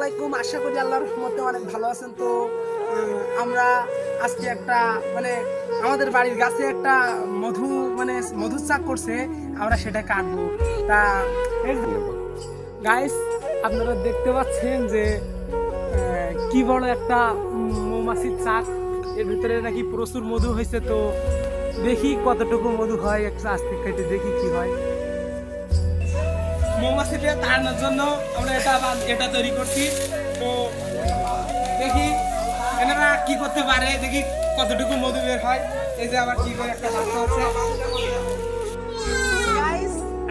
আলাইকুম। আশা করি আল্লাহর রহমতে অনেক ভালো আছেন। তো আমরা আজকে একটা আমাদের বাড়ির গাছে একটা মধুর চাক করছে, আমরা সেটা কাটবো। তা গাইস, আপনারা দেখতে পাচ্ছেন যে কি বড় একটা মৌমাছির চাক, এর ভিতরে নাকি প্রচুর মধু হয়েছে। তো দেখি কতটুকু মধু হয়, একটু আস্তে কেটে দেখি কি হয়। মৌমাছিকে তাড়ানোর জন্য আমরা এটা তৈরি করছি। তো দেখি এনারা কি করতে পারে, দেখি কতটুকু মধু বের হয়। এই যে আবার কি করে একটা বাচ্চা হচ্ছে,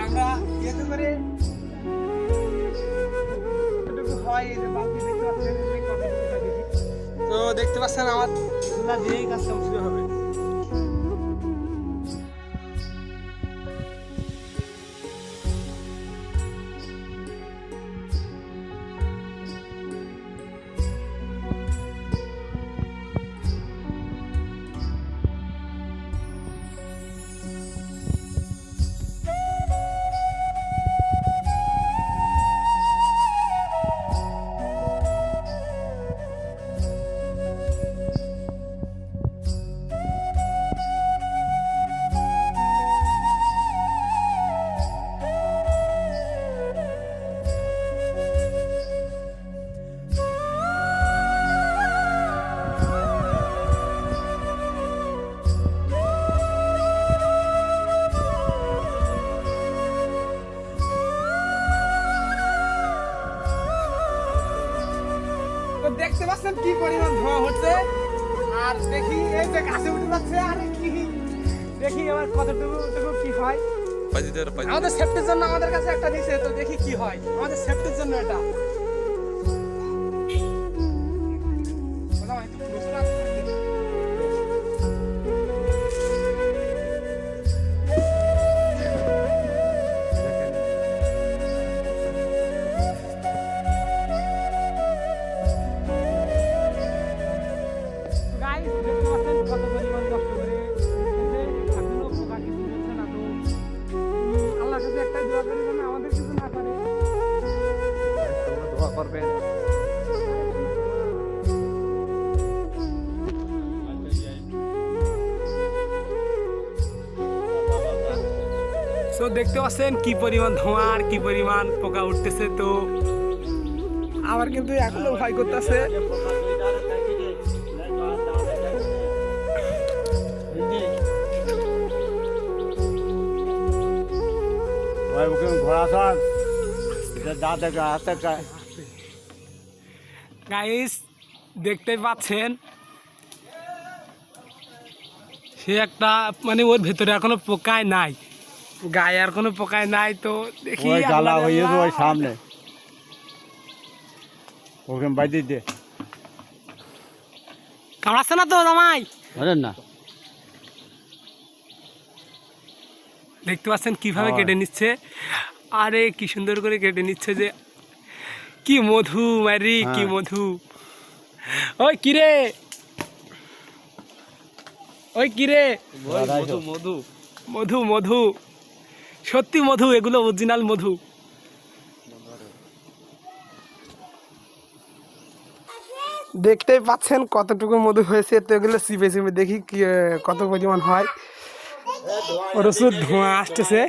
আমরা ইয়েতে করে কতটুকু হয় এই যে বালতি দেখতে পাচ্ছেন, কতটুকু হয় দেখি। তো দেখতে পাচ্ছেন আমার চুলা দিয়েই কাজ শুরু হবে। দেখতে পাচ্ছেন কি পরিমাণ ধোঁয়া হচ্ছে, আর দেখি এই যে গাছে উঠে যাচ্ছে। আর কি দেখি এবার কতটুকু কি হয়। আমাদের সেফটির জন্য আমাদের কাছে একটা দিয়েছে, তো দেখি কি হয় আমাদের সেফটির জন্য এটা। কত পরিমাণ কষ্ট করে এখনো পোকা কিছু হচ্ছে না। তো আল্লাহর কাছে একটাই দোয়া করি যেন আমাদের কিছু না করে। দোয়া করবেন। তো দেখতে পাচ্ছেন কি পরিমাণ ধোঁয়া আর কি পরিমাণ পোকা উঠতেছে। তো আমার কিন্তু এখনো ভয় করতেছে। গাইস, দেখতে পাচ্ছেন সে একটা ওর ভেতরে এখনো পোকায় নাই, গায়ে আর কোনো পোকায় নাই। তো দেখি ওই সামনে ওকে বাইরে দে, কামড়াচ্ছে না তো জামাই? না দেখতে পাচ্ছেন কিভাবে কেটে নিচ্ছে। আরে কি সুন্দর করে কেটে নিচ্ছে, যে কি মধু মারি, কি মধু। ওই কিরে, ওই কিরে, মধু মধু মধু সত্যি মধু, এগুলো অরিজিনাল মধু। দেখতেই পাচ্ছেন কতটুকু মধু হয়েছে। তো এগুলো চিপে চিপে দেখি কত পরিমাণ হয়। প্রচুর ধোঁয়া আসতেছে।